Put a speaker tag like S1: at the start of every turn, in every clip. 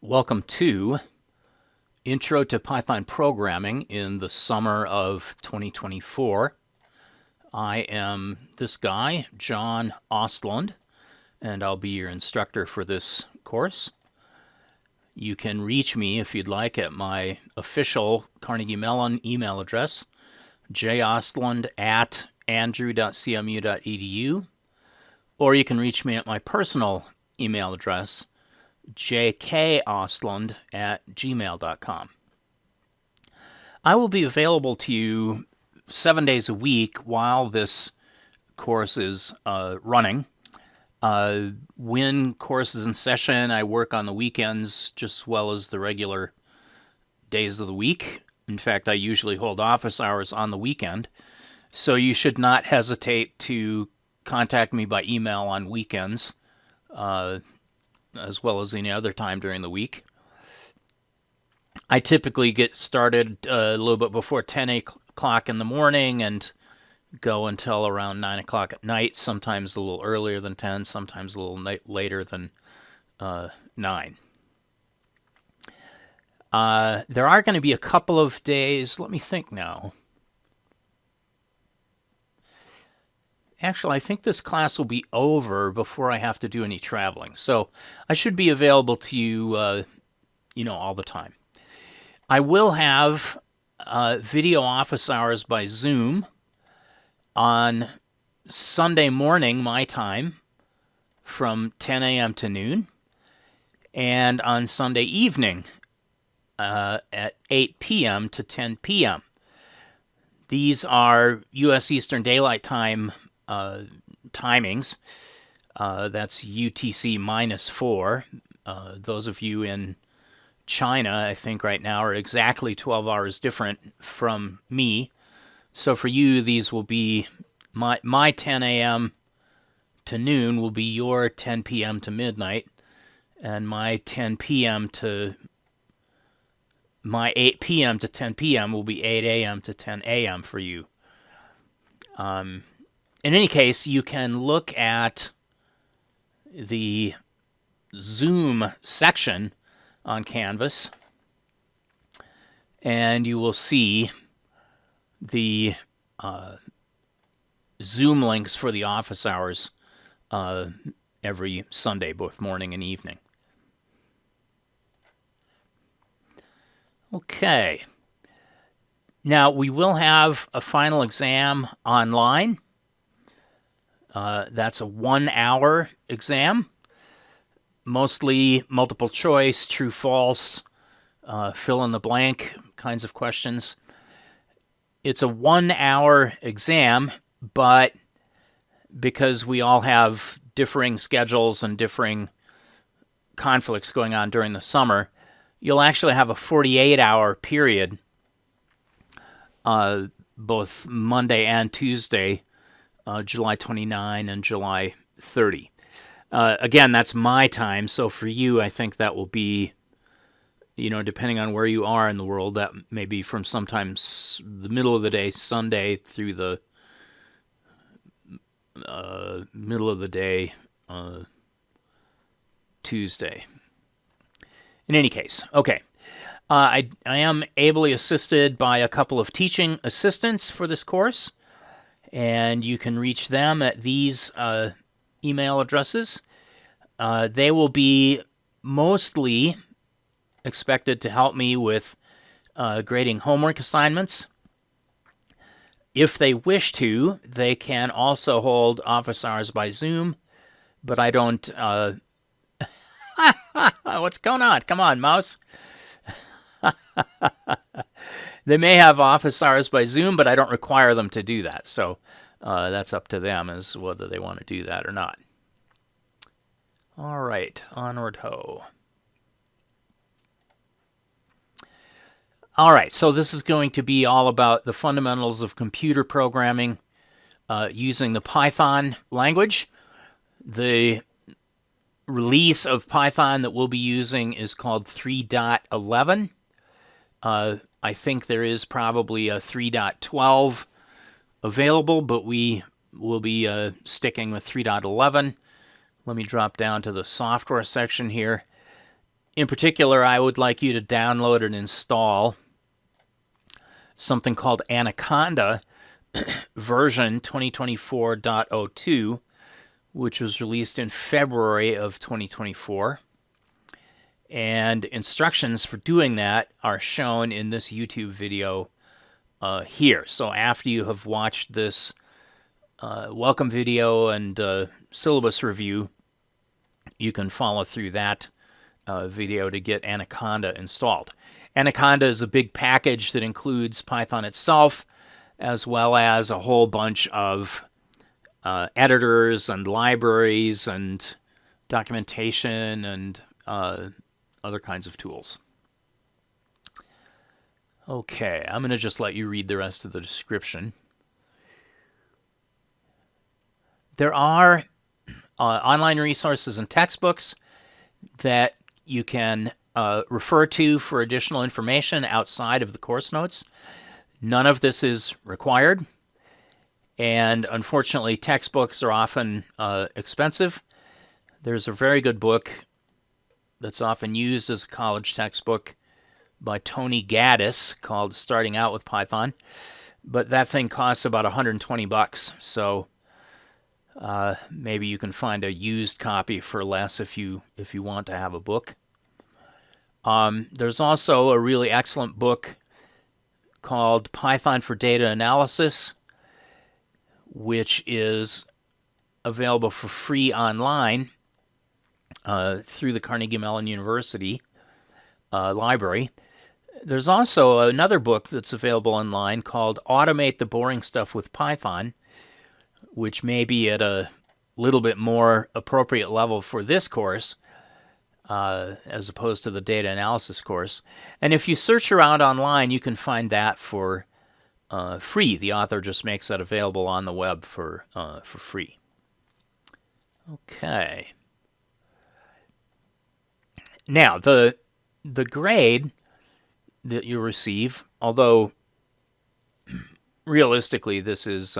S1: Welcome to Intro to Python Programming in the summer of 2024. I am this guy, John Ostlund, and I'll be your instructor for this course. You can reach me if you'd like at my official Carnegie Mellon email address, jostlund@andrew.cmu.edu, or you can reach me at my personal email address, jkostlund@gmail.com. I will be available to you 7 days a week while this course is running. When course is in session, I work on the weekends just as well as the regular days of the week. In fact, I usually hold office hours on the weekend. So you should not hesitate to contact me by email on weekends, as well as any other time during the week. I typically get started a little bit before 10 o'clock in the morning and go until around 9 o'clock at night, sometimes a little earlier than 10, sometimes a little later than 9. There are going to be a couple of days, let me think now. Actually, I think this class will be over before I have to do any traveling. So I should be available to you, all the time. I will have video office hours by Zoom on Sunday morning, my time, from 10 a.m. to noon, and on Sunday evening at 8 p.m. to 10 p.m. These are U.S. Eastern Daylight Time timings. That's UTC -4. Those of you in China, I think right now, are exactly 12 hours different from me. So for you, these will be my 10 a.m. to noon will be your 10 p.m. to midnight, and my 10 p.m. to my 8 p.m. to 10 p.m. will be 8 a.m. to 10 a.m. for you. In any case, you can look at the Zoom section on Canvas, and you will see the Zoom links for the office hours every Sunday, both morning and evening. Okay. Now, we will have a final exam online. That's a 1-hour exam, mostly multiple choice, true, false, fill in the blank kinds of questions. It's a 1-hour exam, but because we all have differing schedules and differing conflicts going on during the summer, you'll actually have a 48-hour period, both Monday and Tuesday, July 29 and July 30. Again, that's my time, so for you, I think that will be, depending on where you are in the world, that may be from sometimes the middle of the day, Sunday, through the middle of the day, Tuesday. In any case, okay. I am ably assisted by a couple of teaching assistants for this course, and you can reach them at these email addresses. They will be mostly expected to help me with grading homework assignments. If they wish to, they can also hold office hours by Zoom, but I don't... What's going on? Come on, mouse. They may have office hours by Zoom, but I don't require them to do that. So that's up to them as whether they want to do that or not. All right, onward ho. All right, so this is going to be all about the fundamentals of computer programming using the Python language. The release of Python that we'll be using is called 3.11. I think there is probably a 3.12 available, but we will be sticking with 3.11. Let me drop down to the software section here. In particular, I would like you to download and install something called Anaconda version 2024.02, which was released in February of 2024. And instructions for doing that are shown in this YouTube video here. So after you have watched this welcome video and syllabus review, you can follow through that video to get Anaconda installed. Anaconda is a big package that includes Python itself, as well as a whole bunch of editors and libraries and documentation and other kinds of tools. Okay, I'm going to just let you read the rest of the description. There are online resources and textbooks that you can refer to for additional information outside of the course notes. None of this is required, and unfortunately, textbooks are often expensive. There's a very good book that's often used as a college textbook by Tony Gaddis called Starting Out with Python, but that thing costs about $120, so maybe you can find a used copy for less if you want to have a book. There's also a really excellent book called Python for Data Analysis, which is available for free online through the Carnegie Mellon University library. There's also another book that's available online called Automate the Boring Stuff with Python, which may be at a little bit more appropriate level for this course as opposed to the data analysis course. And if you search around online, you can find that for free. The author just makes that available on the web for free. Okay. Now, the grade that you receive, although realistically this is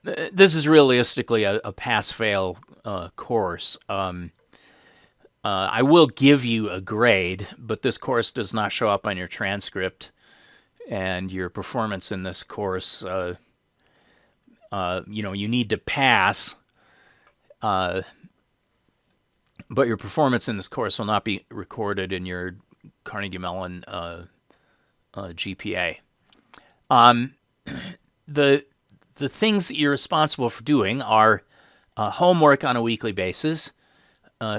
S1: realistically a pass-fail course. I will give you a grade, but this course does not show up on your transcript, and your performance in this course, you need to pass, but your performance in this course will not be recorded in your Carnegie Mellon GPA. The things that you're responsible for doing are homework on a weekly basis,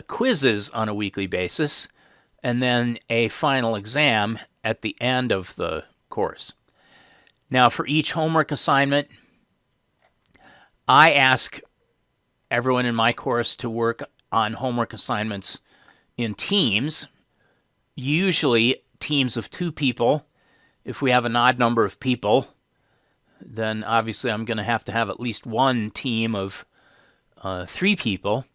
S1: quizzes on a weekly basis, and then a final exam at the end of the course. Now, for each homework assignment, I ask everyone in my course to work on homework assignments in teams, usually teams of 2 people. If we have an odd number of people, then obviously I'm going to have at least one team of 3 people.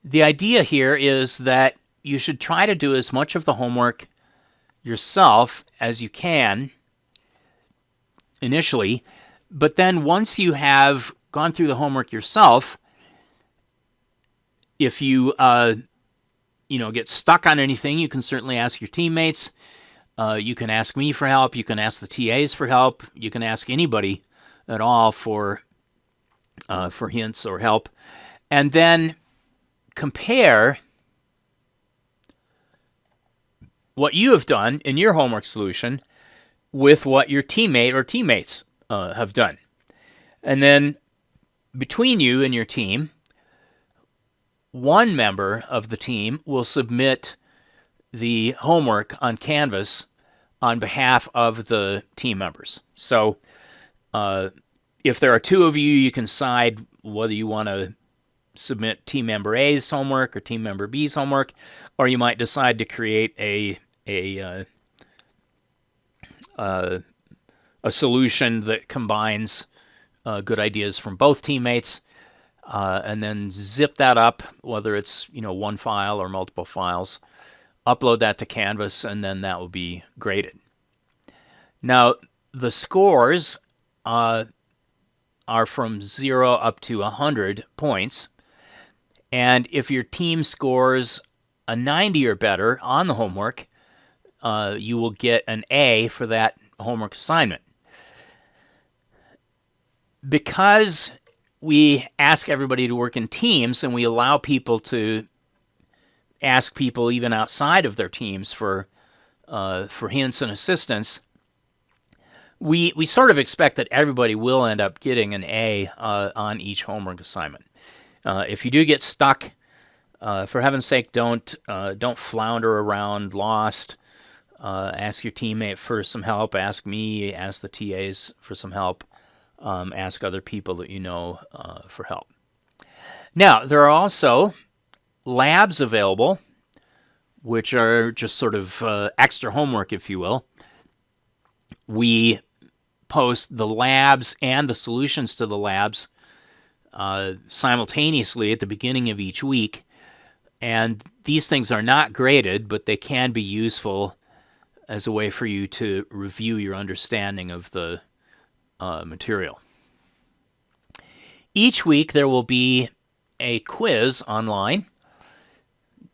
S1: The idea here is that you should try to do as much of the homework yourself as you can initially, but then once you have gone through the homework yourself, if you get stuck on anything, you can certainly ask your teammates. You can ask me for help. You can ask the TAs for help. You can ask anybody at all for hints or help. And then compare what you have done in your homework solution with what your teammate or teammates have done. And then between you and your team, one member of the team will submit the homework on Canvas on behalf of the team members. So if there are 2 of you, you can decide whether you want to submit team member A's homework or team member B's homework, or you might decide to create a solution that combines good ideas from both teammates, and then zip that up, whether it's one file or multiple files, upload that to Canvas, and then that will be graded. Now, the scores are from 0 up to 100 points, and if your team scores a 90 or better on the homework, you will get an A for that homework assignment. Because we ask everybody to work in teams and we allow people to ask people even outside of their teams for hints and assistance, we sort of expect that everybody will end up getting an A on each homework assignment. If you do get stuck, for heaven's sake, don't flounder around lost. Ask your teammate for some help. Ask me. Ask the TAs for some help. Ask other people that you know for help. Now, there are also labs available, which are just sort of extra homework, if you will. We post the labs and the solutions to the labs simultaneously at the beginning of each week. And these things are not graded, but they can be useful as a way for you to review your understanding of the material. Each week there will be a quiz online.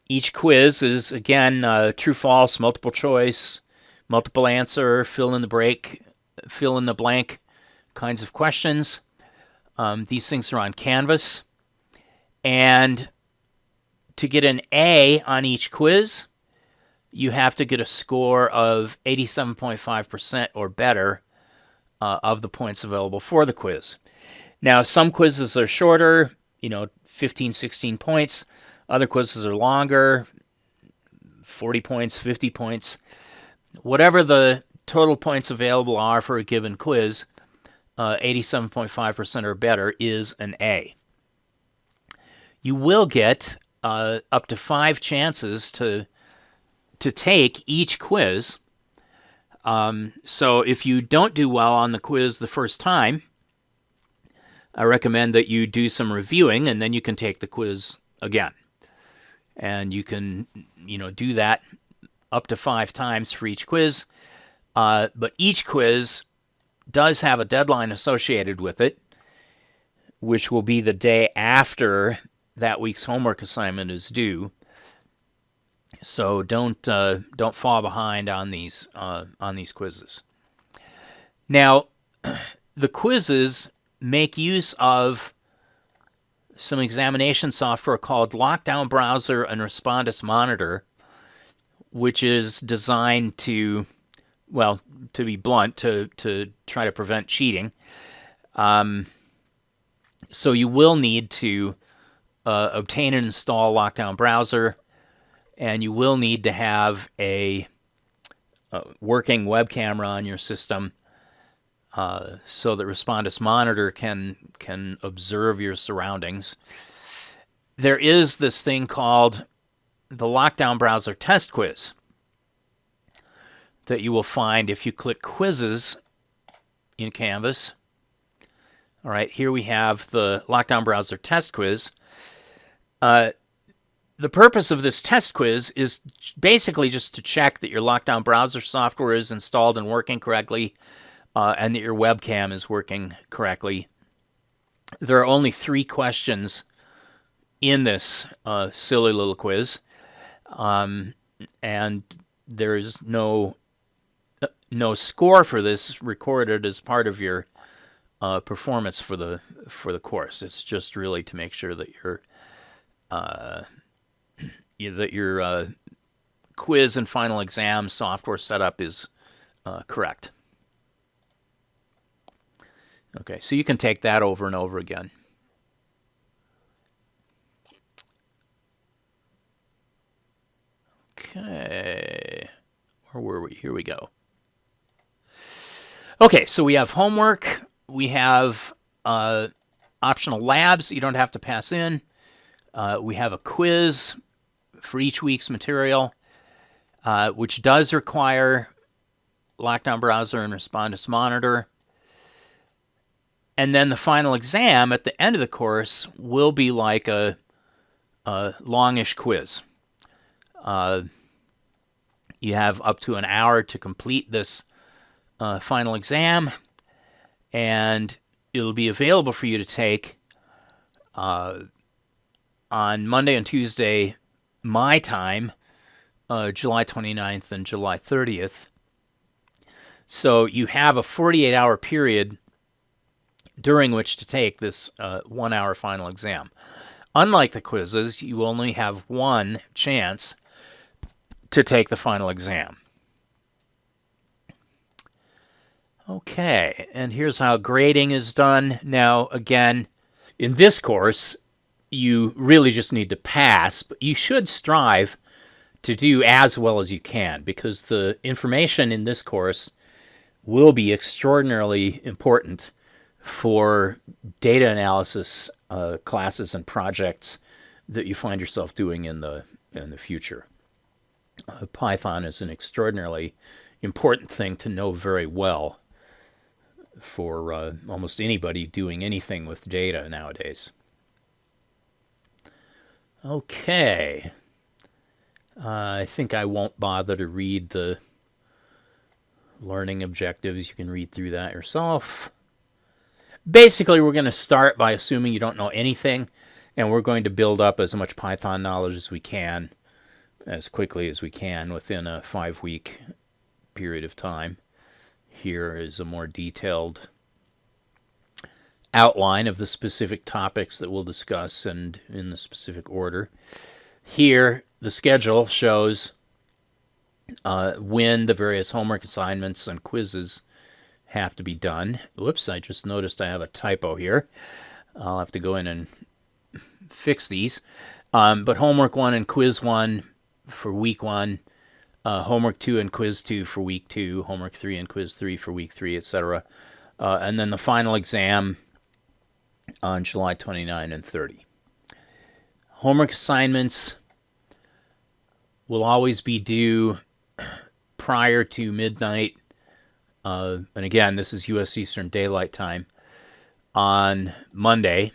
S1: Each quiz is, again, true, false, multiple choice, multiple answer, fill in the blank kinds of questions. These things are on Canvas. And to get an A on each quiz, you have to get a score of 87.5% or better of the points available for the quiz. Now, some quizzes are shorter, 15, 16 points. Other quizzes are longer, 40 points, 50 points. Whatever the total points available are for a given quiz, 87.5% or better is an A. You will get up to 5 chances to take each quiz. So if you don't do well on the quiz the first time, I recommend that you do some reviewing and then you can take the quiz again. And you can, do that up to 5 times for each quiz. But each quiz does have a deadline associated with it, which will be the day after that week's homework assignment is due. So don't fall behind on these quizzes. Now, the quizzes make use of some examination software called Lockdown Browser and Respondus Monitor, which is designed to be blunt, to try to prevent cheating. So you will need to obtain and install Lockdown Browser, and you will need to have a working web camera on your system so that Respondus Monitor can observe your surroundings. There is this thing called the Lockdown Browser Test Quiz that you will find if you click Quizzes in Canvas. All right, here we have the Lockdown Browser Test Quiz. The purpose of this test quiz is basically just to check that your Lockdown Browser software is installed and working correctly, and that your webcam is working correctly. There are only 3 questions in this silly little quiz, and there's no score for this recorded as part of your performance for the course. It's just really to make sure that your quiz and final exam software setup is correct. Okay, so you can take that over and over again. Okay, where were we? Here we go. Okay, so we have homework. We have optional labs you don't have to pass in. We have a quiz for each week's material, which does require Lockdown Browser and Respondus Monitor. And then the final exam at the end of the course will be like a longish quiz. You have up to an hour to complete this final exam, and it'll be available for you to take on Monday and Tuesday my time, July 29th and July 30th. So you have a 48-hour period during which to take this 1-hour final exam. Unlike the quizzes, you only have one chance to take the final exam. Okay, and here's how grading is done. Now, again, in this course, you really just need to pass, but you should strive to do as well as you can, because the information in this course will be extraordinarily important for data analysis classes and projects that you find yourself doing in the future. Python is an extraordinarily important thing to know very well for almost anybody doing anything with data nowadays. Okay. I think I won't bother to read the learning objectives. You can read through that yourself. Basically, we're going to start by assuming you don't know anything, and we're going to build up as much Python knowledge as we can, as quickly as we can, within a 5-week period of time. Here is a more detailed outline of the specific topics that we'll discuss and in the specific order. Here, the schedule shows when the various homework assignments and quizzes have to be done. Whoops, I just noticed I have a typo here. I'll have to go in and fix these. But homework 1 and quiz 1 for week 1, homework 2 and quiz 2 for week 2, homework 3 and quiz 3 for week 3, etc. And then the final exam on July 29 and 30. Homework assignments will always be due prior to midnight, and again, this is U.S. Eastern Daylight Time, on Monday.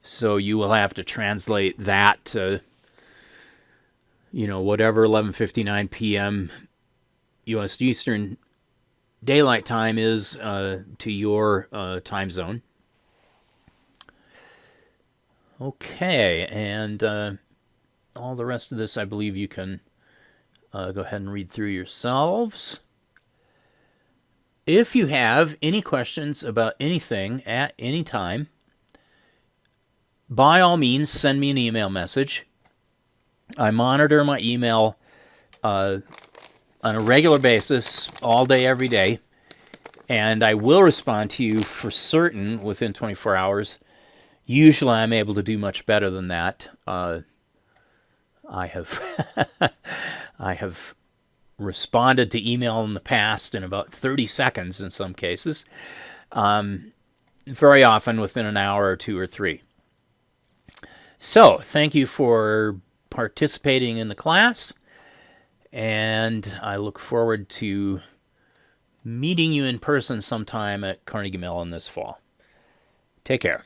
S1: So you will have to translate that to, whatever 11:59 p.m. U.S. Eastern Daylight Time is to your time zone. Okay, and all the rest of this, I believe you can go ahead and read through yourselves. If you have any questions about anything at any time, by all means, send me an email message. I monitor my email on a regular basis, all day, every day, and I will respond to you for certain within 24 hours. Usually I'm able to do much better than that. I have responded to email in the past in about 30 seconds in some cases, very often within an hour or 2 or 3. So, thank you for participating in the class, and I look forward to meeting you in person sometime at Carnegie Mellon this fall. Take care.